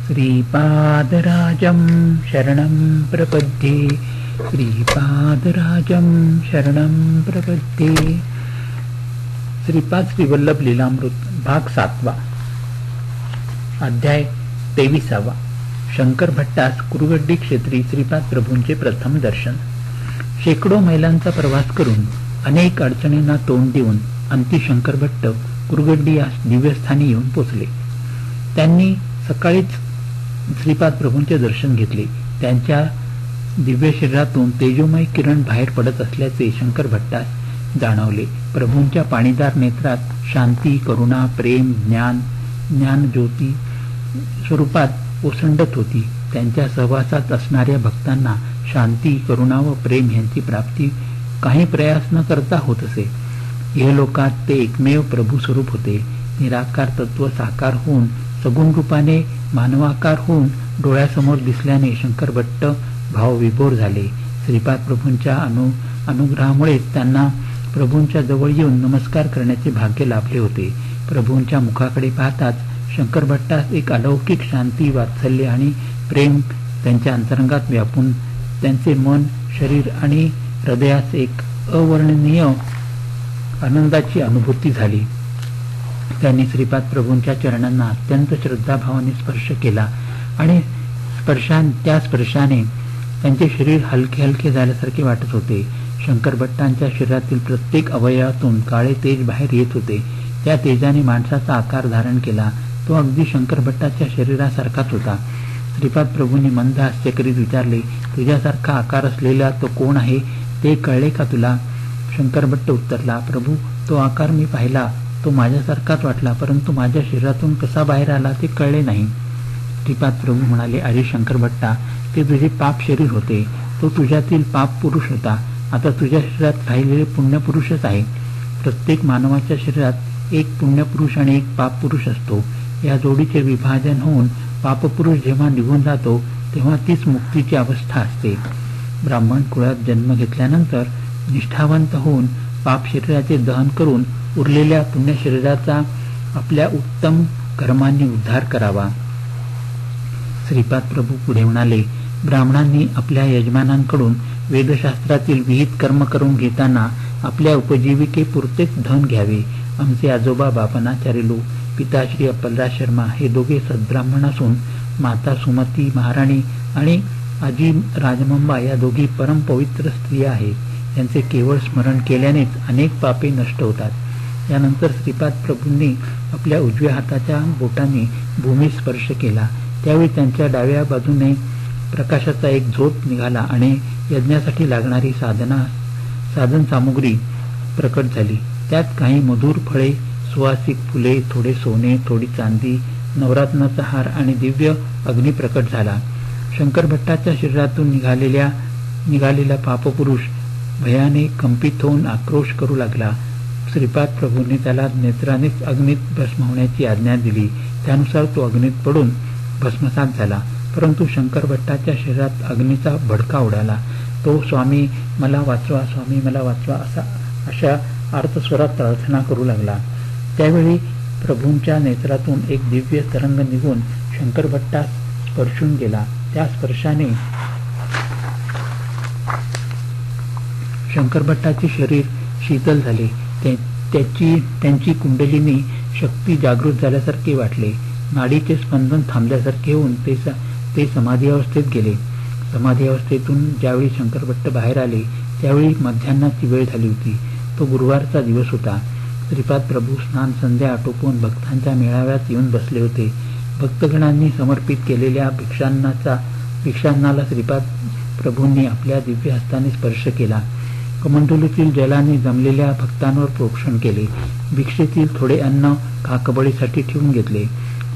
श्रीपादराजं शरणं प्रपद्ये, श्रीपादराजं शरणं प्रपद्ये. श्रीपाद श्रीवल्लभ लीलामृत भाग 7. अध्याय 23. शंकर भट्टास कुरुगड्डी क्षेत्री श्रीपाद प्रभूंचे प्रथम दर्शन. शेकडो मैलांचा प्रवास करून अनेक अडचणींना तोंड देऊन अंती शंकर भट्ट कुरुगड्डी या दिव्यस्थानी येऊन पोचले. त्यांनी सकाळीच श्रीपाद प्रभूंचे दर्शन घेतले. त्यांच्या दिव्य शरीरातून तेजोमय किरण बाहेर पडत असल्याचे शंकर भट्टास जाणवले. प्रभूंच्या पाणीदार नेत्रात शांती, करुणा, प्रेम, ज्ञान ज्योती स्वरूपात ओसंडत होती. त्यांच्या सहवासात असणाऱ्या भक्तांना शांती, करुणा व प्रेम यांची प्राप्ती काही प्रयास न करता होत असे. इहलोकात ते एकमेव प्रभू स्वरूप होते. निराकार तत्व साकार होऊन सगुण रूपाने मानवाकार होऊन डोळ्यासमोर दिसल्याने शंकर भट्ट भावविभोर झाले. श्रीपाद प्रभूंच्या अनुग्रहामुळेच त्यांना प्रभूंच्या जवळ येऊन नमस्कार करण्याचे भाग्य लाभले होते. प्रभूंच्या मुखाकडे पाहताच शंकर भट्टास एक अलौकिक शांती, वात्सल्य आणि प्रेम त्यांच्या अंतरंगात व्यापून त्यांचे मन, शरीर आणि हृदयास एक अवर्णनीय आनंदाची अनुभूती झाली. त्यांनी श्रीपाद प्रभूंच्या चरणांना अत्यंत श्रद्धाभावाने स्पर्श केला आणि त्या स्पर्शाने त्यांचे शरीर हलके हलके झाल्यासारखे वाटत होते. शंकर भट्टांच्या शरीरातील प्रत्येक अवयवातून काळे तेज बाहेर येत होते. त्या तेजाने माणसाचा आकार धारण केला. तो अगदी शंकर भट्टाच्या शरीरासारखाच होता. श्रीपाद प्रभूंनी मंद हास्य करीत विचारले, तुझ्यासारखा आकार असलेला तो कोण आहे, ते कळले का तुला? शंकर भट्ट उत्तरला, प्रभू, तो आकार मी पाहिला. तो माझ्यासारखाच वाटला, परंतु माझ्या शरीरातून कसा बाहेर आला ते कळले नाही. श्रीपाद प्रभू म्हणाले, अरे शंकर भट्टा, ते तुझे पाप शरीर होते. तो तुझ्यातील पाप पुरुष होता. आता तुझ्या शरीरात राहिलेले पुण्यपुरुषच आहे. प्रत्येक मानवाच्या शरीरात एक पुण्यपुरुष आणि एक पाप पुरुष असतो. या जोडीचे विभाजन होऊन पापपुरुष जेव्हा निघून जातो तेव्हा तीच मुक्तीची अवस्था असते. ब्राह्मण कुळात जन्म घेतल्यानंतर निष्ठावंत होऊन पाप शरीराचे दहन करून उरलेल्या पुण्य शरीराचा आपल्या उत्तम कर्मांनी उद्धार करावा. श्रीपाद प्रभू पुढे म्हणाले, ब्राह्मणांनी आपल्या यजमानांकडून वेदशास्त्रातील विहित कर्म करून घेताना आपल्या उपजीविकेपुरतेच धन घ्यावे. आमचे आजोबा बापनाचार्यलू, पिता श्री अप्पलराज शर्मा हे दोघे सद्ब्राह्मण असून माता सुमती महाराणी आणि आजी राजमंबा या दोघी परम पवित्र स्त्रिया आहेत. त्यांचे केवळ स्मरण केल्यानेच अनेक पापे नष्ट होतात. यानंतर श्रीपाद प्रभूंनी आपल्या उजव्या हाताच्या बोटाने भूमी स्पर्श केला. त्यावेळी त्यांच्या डाव्या बाजूने प्रकाशाचा एक झोत निघाला आणि यज्ञासाठी लागणारी साधन सामुग्री प्रकट झाली. त्यात काही मधुर फळे, सुवासिक फुले, थोडे सोने, थोडी चांदी, नवरत्नाचा हार आणि दिव्य अग्नी प्रकट झाला. शंकर भट्टाच्या शरीरातून निघालेला पापपुरुष भयाने कंपित होऊन आक्रोश करू लागला. श्रीपाद प्रभूंनी त्याला नेत्रानेच अग्नीत भस्म होण्याची आज्ञा दिली. त्यानुसार तो अग्नीत पडून भस्मसात झाला. परंतु शंकर भट्टाच्या शरीरात अग्नीचा भडका उडाला. तो स्वामी मला वाचवा, स्वामी मला वाचवा अशा अर्थस्वरात प्रार्थना करू लागला. त्यावेळी प्रभूंच्या नेत्रातून एक दिव्य तरंग निघून शंकर भट्टास स्पर्शून गेला. त्या स्पर्शाने शंकर भट्टाचे शरीर शीतल झाले. त्यांची कुंडलिनी शक्ती जागृत झाल्यासारखे वाटले. नाडीचे स्पंदन थांबल्यासारखे होऊन ते समाधी अवस्थेत गेले. समाधी अवस्थेतून ज्यावेळी शंकर भट्ट बाहेर आले त्यावेळी मध्यान्नाची वेळ झाली होती. तो गुरुवारचा दिवस होता. श्रीपाद प्रभू स्नान संध्या आटोपून भक्तांच्या मेळाव्यात येऊन बसले होते. भक्तगणांनी समर्पित केलेल्या भिक्षान्नाला श्रीपाद प्रभूंनी आपल्या दिव्य हस्ताने स्पर्श केला. कमंडलूतील जलाने जमलेल्या भक्तांवर प्रोक्षण केले. भिक्षेतील थोडे अन्न काकबळीसाठी ठेवून घेतले.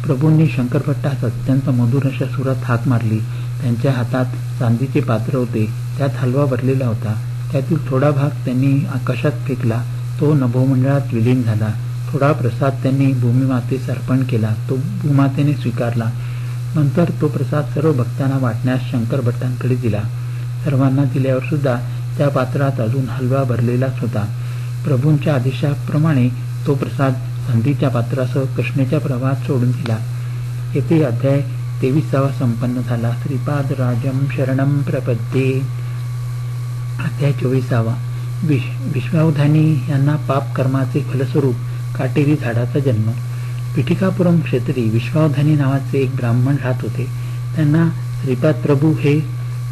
प्रभूंनी शंकर भट्टास अत्यंत मधुर अशा सुरात हाक मारली. त्यांच्या हातात चांदीचे पात्र होते. त्यात हलवा भरलेला होता. त्यातील थोडा भाग त्यांनी आकाशात फेकला. तो नभोमंडळात विलीन झाला. थोडा प्रसाद त्यांनी भूमिमातेस अर्पण केला. तो भूमातेने स्वीकारला. नंतर तो प्रसाद सर्व भक्तांना वाटण्यास शंकर भट्टांकडे दिला. सर्वांना दिल्यावर सुद्धा त्या पात्रात अजून हलवा भरलेलाच होता. प्रभूंच्या आदेशाप्रमाणे तो प्रसाद चांदीच्या पात्रासह कृष्णेच्या प्रवाहात सोडून दिला. येथे अध्याय 23वा संपन्न झाला. श्रीपाद राजम शरणम प्रपद्ये. अध्याय 24. विश्वावधानी यांना पाप कर्माचे फलस्वरूप काटेरी झाडाचा जन्म. पिठिकापुरम क्षेत्री विश्वावधानी नावाचे एक ब्राह्मण राहत होते. त्यांना श्रीपाद प्रभू हे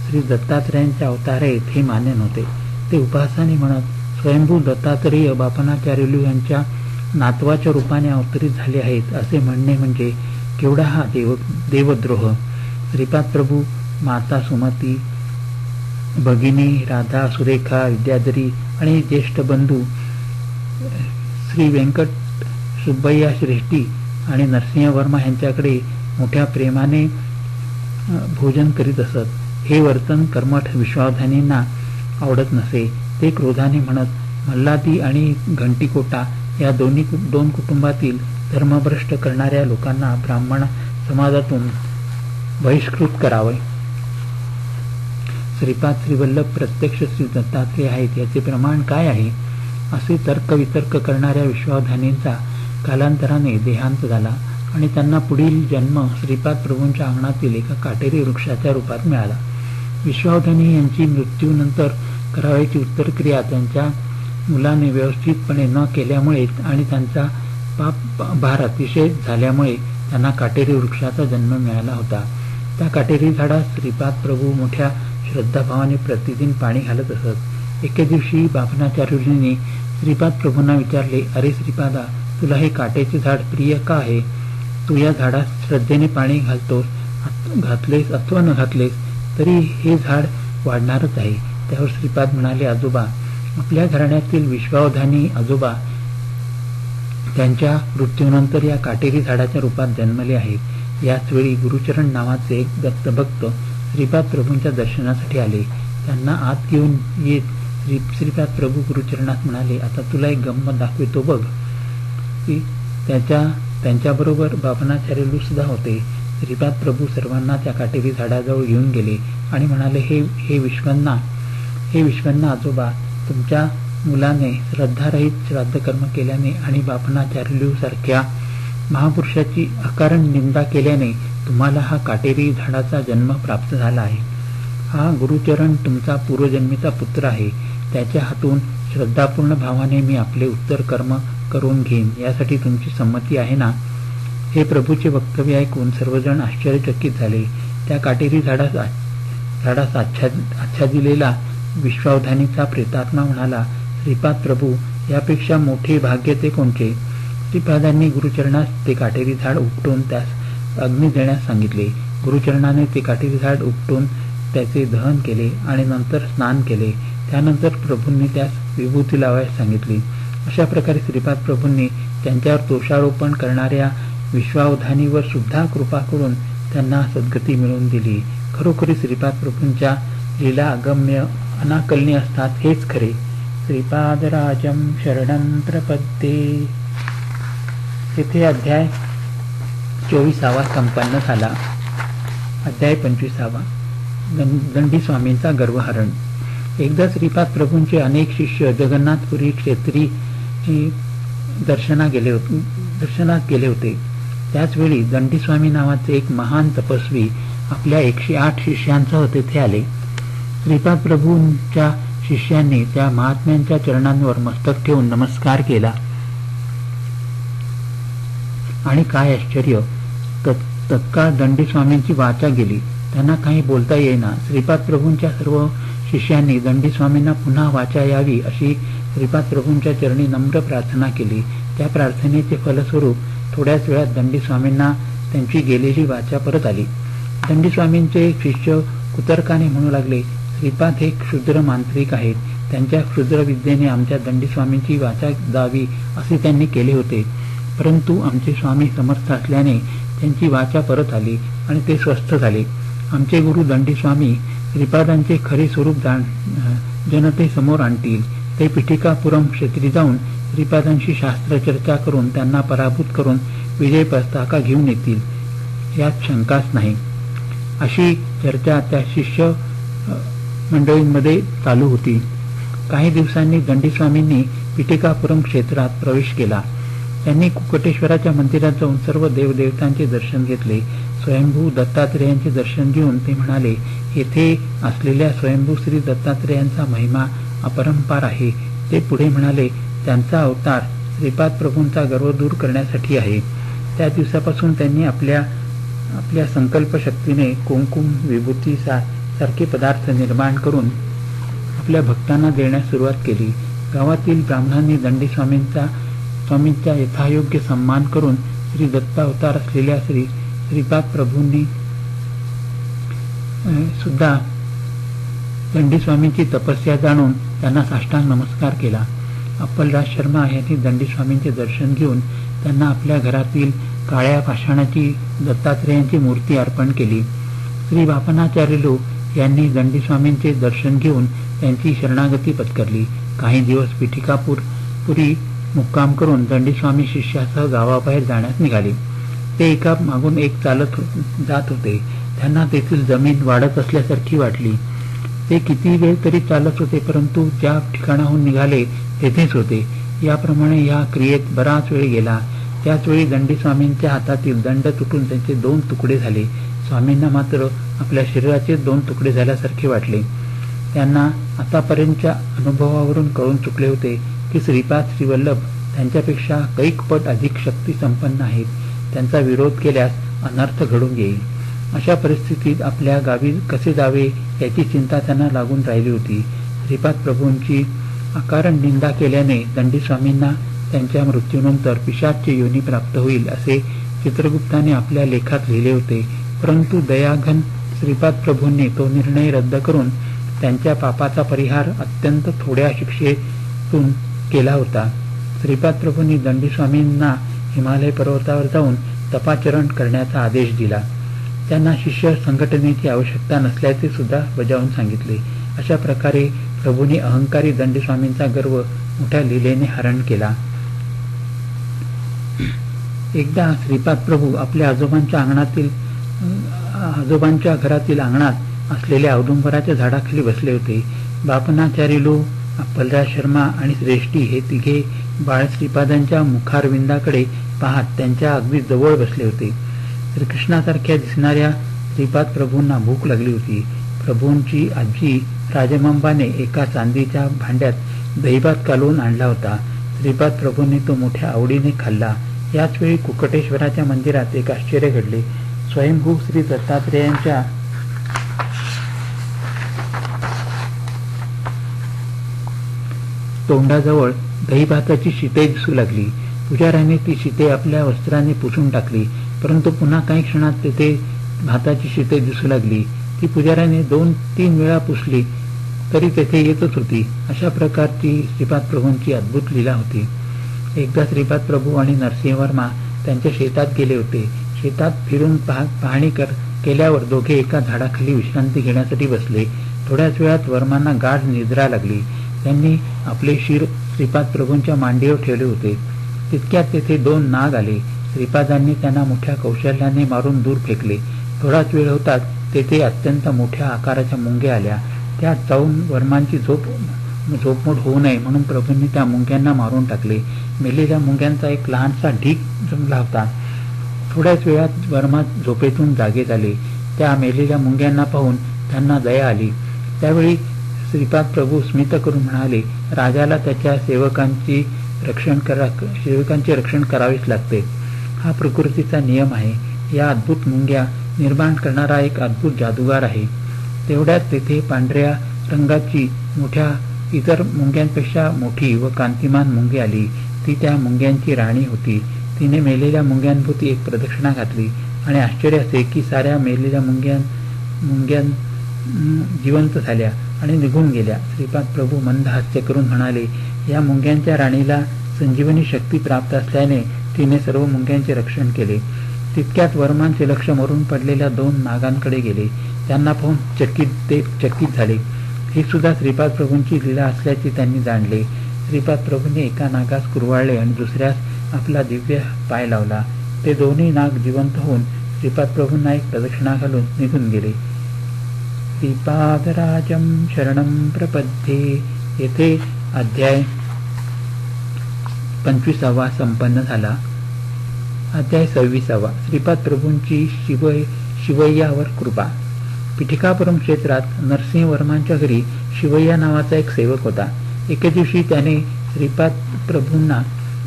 श्री दत्तात्रेयांचे अवतार आहेत हे मान्य नव्हते. ते उपहासाने म्हणत स्वयंभू दत्तात्रेय बापनाचार्युलू यांच्या नातवाच्या रूपाने अवतरित झाले आहेत असे म्हणणे म्हणजे केवढा हा देवद्रोह. श्रीपाद प्रभू, माता सुमती, भगिनी राधा, सुरेखा, विद्याधरी आणि ज्येष्ठ बंधू श्री व्यंकट सुब्बय्या श्रेष्ठी आणि नरसिंह वर्मा यांच्याकडे मोठ्या प्रेमाने भोजन करीत असत. हे वर्तन कर्मठ विश्वावधानींना आवडत नसे. ते क्रोधाने म्हणत मल्हादी आणि घंटीकोटा या दोन कुटुंबातील धर्मभ्रष्ट करणाऱ्या लोकांना ब्राह्मण समाजातून बहिष्कृत करावे. श्रीपाद श्रीवल्लभ प्रत्यक्ष श्री दत्तात्रेय आहेत याचे प्रमाण काय आहे असे तर्कवितर्क करणाऱ्या विश्वावधानींचा कालांतराने देहांत झाला आणि त्यांना पुढील जन्म श्रीपाद प्रभूंच्या अंगणातील एका काटेरी वृक्षाच्या रूपात मिळाला. विश्वावधानी यांची मृत्यूनंतर करावयाची उत्तरक्रिया त्यांच्या मुलाने व्यवस्थितपणे न केल्यामुळे आणि त्यांचा पाप भार अतिशय झाल्यामुळे त्यांना काटेरी वृक्षाचा जन्म मिळाला होता. त्या काटेरी झाडास श्रीपाद प्रभू मोठ्या श्रद्धाभावाने प्रतिदिन पाणी घालत असत. एके दिवशी बापनाचार्युजींनी श्रीपाद प्रभूंना विचारले, अरे श्रीपादा, तुला हे काटेचे झाड प्रिय का आहे? तू या झाडास श्रद्धेने पाणी घातलेस अथवा न घातलेस तरी हे झाड वाढणारच आहे. त्यावर श्रीपाद म्हणाले, आजोबा, आपल्या घराण्यातील विश्वावधानी आजोबा त्यांच्या मृत्यूनंतर या काटेरी झाडाच्या रूपात जन्मले आहेत. याच वेळी गुरुचरण नावाचे एक दत्तभक्त श्रीपाद प्रभूंच्या दर्शनासाठी आले. त्यांना आत घेऊन येत श्रीपाद प्रभू गुरुचरणात म्हणाले, आता तुला एक गंमत दाखवितो बघ. त्यांच्याबरोबर बापनाचार्युलू सुद्धा होते. श्रीपाद प्रभू सर्वांना त्या काटेरी झाडाजवळ घेऊन गेले आणि म्हणाले, हे विश्वन्ना आजोबा, तुमच्या मुलाने श्रद्धारहित श्राद्धकर्म केल्याने आणि बापनाचार्युलू सारख्या महापुरुषाची अकारण निंदा केल्याने तुम्हाला हा काटेरी झाडाचा जन्म प्राप्त झाला आहे. हा गुरुचरण तुमचा पूर्वजन्मीचा पुत्र आहे. त्याच्या हातून श्रद्धापूर्ण भावाने मी आपले उत्तर कर्म करून घेईन. यासाठी तुमची संमती आहे ना? हे प्रभूचे वक्तव्य ऐकून सर्वजण आश्चर्यचकित झाले. त्या काटेरी झाडास आच्छादिलेला विश्वावधानीचा प्रेतात्मा म्हणाला, श्रीपाद प्रभू, यापेक्षा मोठे भाग्य ते कोणते? श्रीपादांनी गुरुचरणास ते काटेरी झाड उपटून त्यास अग्नी देण्यास सांगितले. गुरुचरणाने ते काटेरी झाड उपटून त्याचे दहन केले आणि नंतर स्नान केले. त्यानंतर प्रभूंनी त्यास विभूती लावायला सांगितली. अशा प्रकारे श्रीपाद प्रभूंनी त्यांच्यावर दोषारोपण करणाऱ्या विश्वावधानीवर सुद्धा कृपा करून त्यांना सद्गती मिळवून दिली. खरोखरी श्रीपाद प्रभूंच्या लीला अगम्य अनाकलनीय असतात, हेच खरे. श्रीपादराजम शरणं प्रपद्ये. येथे अध्याय 24 संपन्न झाला. अध्याय 25. दंडी स्वामींचा गर्वहरण. एकदा श्रीपाद प्रभूंचे अनेक शिष्य जगन्नाथपुरी क्षेत्री दर्शनात गेले होते. त्याचवेळी दंडीस्वामी नावाचे एक महान तपस्वी आपल्या 108 शिष्यांसह तेथे आले. श्रीपाद प्रभूंच्या शिष्यांनी त्या महात्म्यांच्या चरणांवर मस्तक ठेवून नमस्कार केला आणि काय आश्चर्य, तत्काळ दंडीस्वामींची वाचा गेली. त्यांना काही बोलता येईना. श्रीपाद प्रभूंच्या सर्व शिष्यांनी दंडीस्वामींना पुन्हा वाचा यावी अशी श्रीपाद प्रभूंच्या चरणी नम्र प्रार्थना केली. त्या प्रार्थनेचे फलस्वरूप थोड्याच वेळात दंडीस्वामींना त्यांची गेलेली वाचा परत आली. दंडीस्वामींचे एक शिष्य कुतर्काने म्हणू लागले, श्रीपाद हे क्षुद्र मांत्रिक आहेत. त्यांच्या क्षुद्र विद्येने आमच्या दंडीस्वामींची वाचा जावी असे त्यांनी केले होते, परंतु आमचे स्वामी समर्थ असल्याने त्यांची वाचा परत आली आणि ते स्वस्थ झाले. आमचे गुरु दंडीस्वामी श्रीपादांचे खरे स्वरूप जनतेसमोर आणतील. ते पिठिकापुरम क्षेत्री जाऊन श्रीपादांशी शास्त्रचर्चा करून त्यांना पराभूत करून विजय पताका घेऊन येतील, यात शंकाच नाही. अशी चर्चा त्या शिष्य मंडळींमध्ये चालू होती. काही दिवसांनी दंडीस्वामींनी पिठिकापुरम क्षेत्रात प्रवेश केला. त्यांनी कुकटेश्वराच्या मंदिरात जाऊन सर्व देवदेवतांचे दर्शन घेतले. स्वयंभू दत्तात्रेयांचे दर्शन घेऊन ते म्हणाले, येथे असलेल्या स्वयंभू श्री दत्तात्रेयांचा महिमा अपरंपार आहे. ते पुढे म्हणाले, त्यांचा अवतार श्रीपाद प्रभूंचा गर्व दूर करण्यासाठी आहे. त्या दिवसापासून त्यांनी आपल्या संकल्पशक्तीने कुंकुम, विभूती सारखे पदार्थ निर्माण करून आपल्या भक्तांना देण्यास सुरुवात केली. गावातील ब्राह्मणांनी दंडी स्वामींचा यथायोग्य सन्मान करून श्री दत्तावतार असलेल्या श्रीपाद प्रभूंनी सुद्धा दंडी स्वामींची तपस्या जाणून त्यांना साष्टांग नमस्कार केला. अप्पलराज शर्मा यांनी दंडी स्वामींचे दर्शन घेऊन त्यांना आपल्या घरातील काळ्या पाषाणाची दत्तात्रेयांची मूर्ती अर्पण केली. श्री बापनाचार्युलू यांनी दंडी स्वामींचे दर्शन घेऊन त्यांची शरणागती पत्करली. काही दिवस पिठिकापुरी मुक्काम करून दंडी स्वामी शिष्यासह गावाबाहेर जाण्यास निघाले. ते एका मागून एक चालत जात होते. त्यांना तेथील जमीन वाढत असल्यासारखी वाटली. ते किती वेळ तरी चालत होते, परंतु ज्या ठिकाणाहून निघाले तेथेच होते. याप्रमाणे या क्रियेत बराच वेळ गेला. त्याच वेळी दंडी स्वामींच्या हातातील दंड तुटून त्यांचे 2 तुकडे झाले. स्वामींना मात्र आपल्या शरीराचे 2 तुकडे झाल्यासारखे वाटले. त्यांना आतापर्यंतच्या अनुभवावरून कळून चुकले होते की श्रीपाद श्रीवल्लभ त्यांच्यापेक्षा कैक पट अधिक शक्ती संपन्न आहेत. त्यांचा विरोध केल्यास अनर्थ घडून येईल. अशा परिस्थितीत आपल्या गावी कसे जावे याची चिंता त्यांना लागून राहिली होती. श्रीपाद प्रभूंची अकारण निंदा केल्याने दंडी स्वामींना त्यांच्या मृत्यूनंतर पिशाच्य योनी प्राप्त होईल असे चित्रगुप्ताने आपल्या लेखात लिहिले होते. परंतु दयाघन श्रीपाद प्रभूंनी तो निर्णय रद्द करून त्यांच्या पापाचा परिहार अत्यंत थोड्या शिक्षेतून केला होता. श्रीपाद प्रभूंनी दंडी स्वामींना हिमालय पर्वतावर जाऊन तपाचरण करण्याचा आदेश दिला. त्यांना शिष्य संघटनेची आवश्यकता नसल्याचे सुद्धा बजावून सांगितले. अशा प्रकारे प्रभूंनी अहंकारी दंडी स्वामींचा गर्व मोठ्या लीलेने हरण केला. एकदा श्रीपाद प्रभू आपल्या आजोबांच्या घरातील अंगणात असलेल्या औदुंबराच्या झाडाखाली बसले होते. बापनाचार्युलू, अप्पलराज शर्मा आणि श्रेष्ठी हे तिघे बाळ श्रीपादांच्या मुखारविंदाकडे पाहत त्यांच्या अगदी जवळ बसले होते. श्रीकृष्णासारख्या दिसणाऱ्या श्रीपाद प्रभूंना भूक लागली होती. प्रभूंची आजी राजमांबाने एका चांदीच्या भांड्यात दहीभात कालवून आणला होता. श्रीपाद प्रभूंनी तो मोठ्या आवडीने खाल्ला. याच वेळी कुकटेश्वराच्या मंदिरात एक आश्चर्य घडले. स्वयंभू श्री दत्तात्रेयांच्या तोंडाजवळ दहीभाताची शिते दिसू लागली. पुजाऱ्याने ती शिते आपल्या वस्त्राने पुसून टाकली, परंतु पुन्हा काही क्षणात तेथे भाताची शिते दिसू लागली. ती पुजाऱ्याने 2-3 वेळा पुसली तरी तेथे येतच होती. अशा प्रकारची श्रीपाद प्रभूंची अद्भुत लीला होती. एकदा श्रीपाद प्रभू आणि नरसिंहवर्मा त्यांच्या शेतात गेले होते. शेतात फिरून पाहणी केल्यावर दोघे एका झाडाखाली विश्रांती घेण्यासाठी बसले. थोड्याच वेळात वर्मांना गाढ निद्रा लागली. त्यांनी आपले शिर श्रीपाद प्रभूंच्या मांडीवर ठेवले होते. तितक्यात तेथे 2 नाग आले. श्रीपादांनी त्यांना मोठ्या कौशल्याने मारून दूर फेकले. थोडाच वेळ होताच तेथे अत्यंत मोठ्या आकाराच्या मुंग्या आल्या. त्या जाऊन वर्मांची झोपमोड होऊ नये म्हणून प्रभूंनी त्या मुंग्यांना मारून टाकले. मेलेल्या मुंग्यांचा एक लहानसा ढीग जमला होता. थोड्याच वेळात वर्मा झोपेतून जागे झाले. त्या मेलेल्या मुंग्यांना पाहून त्यांना दया आली. त्यावेळी श्रीपाद प्रभू स्मित करून म्हणाले, राजाला त्याच्या सेवकांचे रक्षण करावेच लागते. हा प्रकृतीचा नियम आहे. या अद्भुत मुंग्या निर्माण करणारा एक अद्भुत जादूगार आहे. तेवढ्यात तेथे पांढऱ्या रंगाची इतर मुंग्यांपेक्षा मोठी व कांतिमान मुंगी आली. ती त्या मुंग्यांची राणी होती. तिने मेलेल्या मुंग्यांभोवती एक प्रदक्षिणा घातली आणि आश्चर्य असे की साऱ्या मेलेल्या मुंग्या जिवंत झाल्या आणि निघून गेल्या. श्रीपाद प्रभू मंद हास्य करून म्हणाले, या मुंग्यांच्या राणीला संजीवनी शक्ती प्राप्त असल्याने तिने सर्व मुंग्यांचे रक्षण केले. तितक्यात वर्मांचे लक्ष मरून पडलेल्या 2 नागांकडे गेले. त्यांना पाहून चकित झाले. ही सुद्धा श्रीपाद प्रभूंची लीला असल्याचे त्यांनी जाणले. श्रीपाद प्रभूंनी एका नागास कुरवाळले आणि दुसऱ्यास आपला दिव्य पाय लावला. ते दोन्ही नाग जिवंत होऊन श्रीपाद प्रभूंना एक प्रदक्षिणा घालून निघून गेले. श्रीपादराजं शरणं प्रपद्ये. येथे अध्याय 25वा संपन्न झाला. अध्याय 26. श्रीपाद प्रभूंची शिवय्यावर कृपा. पिठिकापुरम क्षेत्रात नरसिंह वर्मांच्या घरी शिवय्या नावाचा एक सेवक होता. एके दिवशी त्याने श्रीपाद प्रभूंना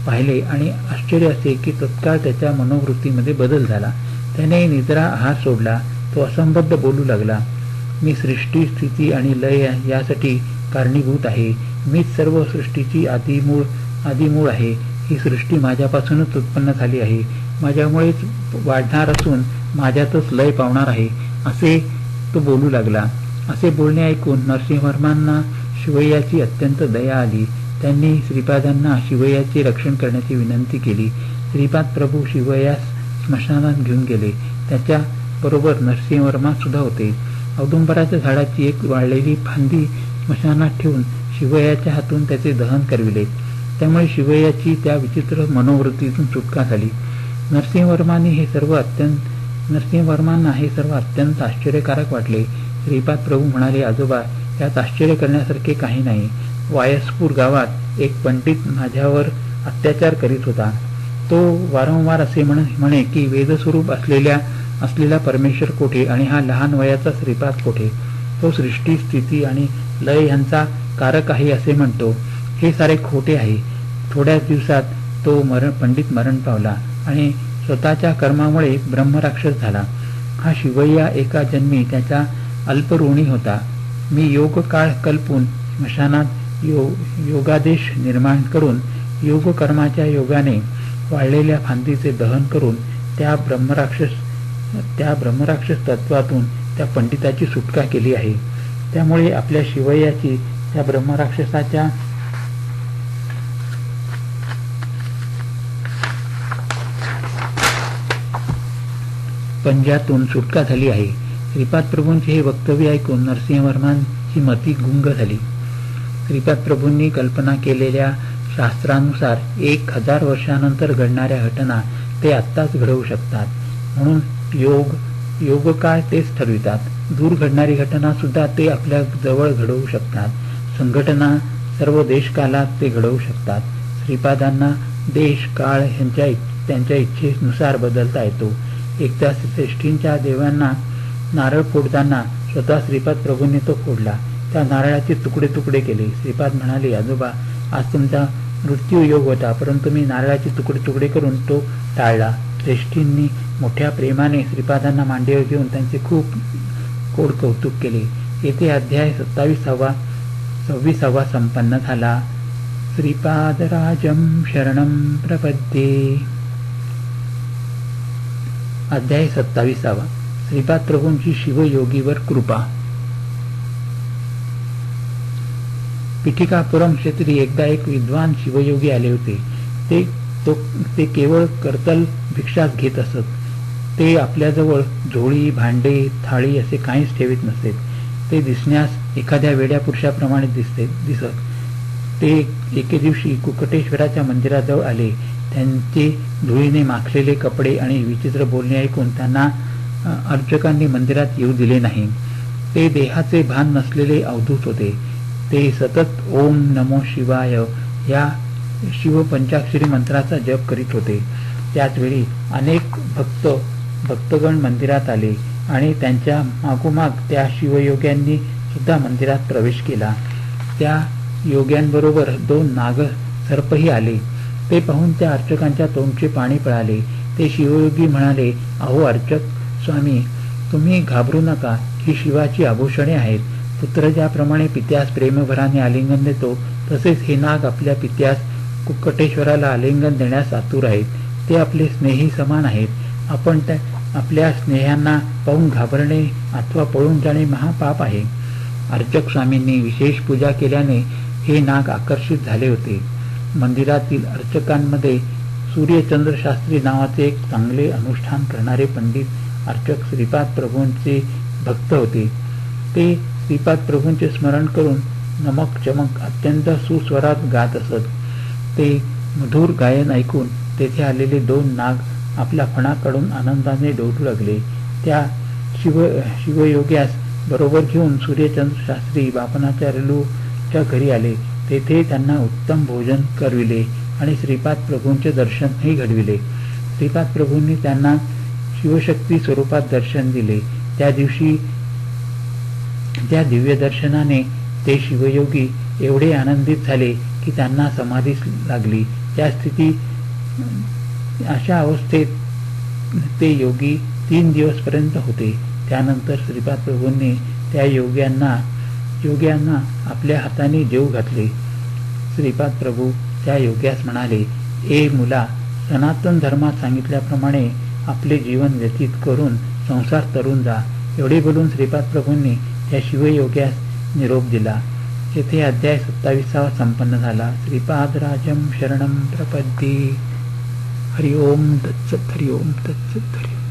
पाहिले आणि आश्चर्य असे की तत्काळ त्याच्या मनोवृत्तीमध्ये बदल झाला. त्याने निद्रा आहार सोडला. तो असंबद्ध बोलू लागला. मी सृष्टी, स्थिती आणि लय यासाठी कारणीभूत आहे. मीच सर्व सृष्टीची आदिमूळ आहे. ही सृष्टी माझ्यापासूनच उत्पन्न झाली आहे. माझ्यामुळेच वाढणार असून माझ्यातच लय पावणार आहे, असे तो बोलू लागला. असे बोलणे ऐकून नरसिंहवर्मांना शिवय्याची अत्यंत दया आली. त्यांनी श्रीपादांना शिवय्याचे रक्षण करण्याची विनंती केली. श्रीपाद प्रभू शिवय्यास स्मशानात घेऊन गेले. त्याच्या बरोबर नरसिंहवर्मा सुद्धा होते. औदुंबराच्या झाडाची एक वाळलेली फांदी स्मशानात ठेवून शिवय्याच्या हातून त्याचे दहन करविले. त्यामुळे शिवय्याची त्या विचित्र मनोवृत्तीतून सुटका झाली. नरसिंहवर्मांना हे सर्व अत्यंत आश्चर्यकारक वाटले. श्रीपाद प्रभू म्हणाले, आजोबा, यात आश्चर्य करण्यासारखे काही नाही. वायसपूर गावात एक पंडित माझ्यावर अत्याचार करीत होता. तो वारंवार असे म्हणे की वेदस्वरूप असलेला परमेश्वर कोठे आणि हा लहान वयाचा श्रीपाद कोठे. तो सृष्टी, स्थिती आणि लय यांचा कारक आहे असे म्हणतो. हे सारे खोटे आहे. थोड्याच दिवसात तो पंडित मरण पावला आणि स्वतःच्या कर्मामुळे ब्रह्मराक्षस झाला. हा शिवय्या एका जन्मी त्याचा अल्पऋणी होता. मी योग काळ कल्पून स्मशानात योगादेश निर्माण करून योगकर्माच्या योगाने वाळलेल्या फांदीचे दहन करून त्या ब्रह्मराक्षस तत्वातून त्या पंडिताची सुटका केली आहे. त्यामुळे आपल्या शिवय्याची त्या ब्रह्मराक्षसाच्या पंजातून सुटका झाली आहे. श्रीपाद प्रभूंचे हे वक्तव्य ऐकून नरसिंहवर्मांची मती गुंग झाली. श्रीपाद प्रभूंनी कल्पना केलेल्या शास्त्रानुसार 1000 वर्षानंतर घडणाऱ्या घटना ते आत्ताच घडवू शकतात. म्हणून योगकाळ तेच ठरवितात. दूर घडणारी घटना सुद्धा ते आपल्या जवळ घडवू शकतात. संघटना सर्व देशकालात ते घडवू शकतात. श्रीपादांना देश काळ त्यांच्या इच्छेनुसार बदलता येतो. एकदा श्रेष्ठींच्या देवांना नारळ फोडताना स्वतः श्रीपाद प्रभूंनी तो फोडला. त्या नारळाचे तुकडे तुकडे केले. श्रीपाद म्हणाले, आजोबा, आज तुमचा मृत्यू योग होता, परंतु मी नारळाचे तुकडे तुकडे करून तो टाळला. श्रेष्ठींनी मोठ्या प्रेमाने श्रीपादांना मांडीवर घेऊन त्यांचे खूप कोड कौतुक केले. येथे अध्याय 26 संपन्न झाला. श्रीपादराजं शरणं प्रपद्ये. अध्याय 27. श्रीपाद प्रभूंची शिवयोगीवर कृपा. पिठिकापुरम क्षेत्री एकदा एक विद्वान शिवयोगी आले होते. ते केवळ कर्तल भिक्षाच घेत असत. ते आपल्याजवळ झोळी, भांडे, थाळी असे काहीच ठेवीत नसत. ते दिसण्यास एखाद्या वेड्या पुरुषाप्रमाणे दिसत. ते एके दिवशी कुकटेश्वराच्या मंदिराजवळ आले. त्यांचे धुळीने माखलेले कपडे आणि विचित्र बोलणे ऐकून त्यांना अर्चकांनी मंदिरात येऊ दिले नाही. ते देहाचे भान नसलेले अवधूत होते. ते सतत ओम नमो शिवाय या शिवपंचाक्षरी मंत्राचा जप करीत होते. त्याचवेळी अनेक भक्तगण मंदिरात आले आणि त्यांच्या मागोमाग त्या शिवयोग्यांनी सुद्धा मंदिरात प्रवेश केला. त्या योग्यांबरोबर 2 नागसर्पही आले. ते पाहून त्या अर्चकांच्या तोंडचे पाणी पळाले. ते शिवयोगी म्हणाले, अहो अर्चक स्वामी, तुम्ही घाबरू नका. ही शिवाची आभूषणे आहेत. पुत्र ज्याप्रमाणे पित्यास प्रेमभराने आलिंगन देतो, तसेच हे नाग आपल्या पित्यास कुक्कटेश्वराला आलिंगन देण्यास आतुर आहेत. ते आपले स्नेही समान आहेत. आपण आपल्या स्नेहांना पाहून घाबरणे अथवा पळून जाणे महापाप आहे. अर्चक स्वामींनी विशेष पूजा केल्याने हे नाग आकर्षित झाले होते. मंदिरातील अर्चकांमध्ये सूर्यचंद्र शास्त्री नावाचे एक चांगले अनुष्ठान करणारे पंडित अर्चक श्रीपाद प्रभूंचे भक्त होते. ते श्रीपाद प्रभूंचे स्मरण करून नमक चमक अत्यंत सुस्वरात गात असत. ते मधुर गायन ऐकून तेथे आलेले 2 नाग आपला फणा काढून आनंदाने डोलू लागले. त्या शिवयोग्यास बरोबर घेऊन सूर्यचंद्र शास्त्री बापनाचार्यूच्या घरी आले. तेथे त्यांना उत्तम भोजन करविले आणि श्रीपाद प्रभूंचे दर्शनही घडविले. श्रीपाद प्रभूंनी त्यांना शिवशक्ती स्वरूपात दर्शन दिले. त्या दिवशी त्या दिव्य दर्शनाने ते शिवयोगी एवढे आनंदित झाले की त्यांना समाधीच लागली. त्या अशा अवस्थेत ते योगी 3 दिवसपर्यंत होते. त्यानंतर श्रीपाद प्रभूंनी त्या योग्यांना आपल्या हाताने जेवू घातले. श्रीपाद प्रभू त्या योग्यास म्हणाले, ए मुला, सनातन धर्मात सांगितल्याप्रमाणे आपले जीवन व्यतीत करून संसार तरून जा. एवढे बोलून श्रीपाद प्रभूंनी त्या शिवयोग्यास निरोप दिला. येथे अध्याय 27 संपन्न झाला. श्रीपाद राजम शरणम प्रपद्ये. हरि ओम तत्सत. हरि ओम तत्सत. हरि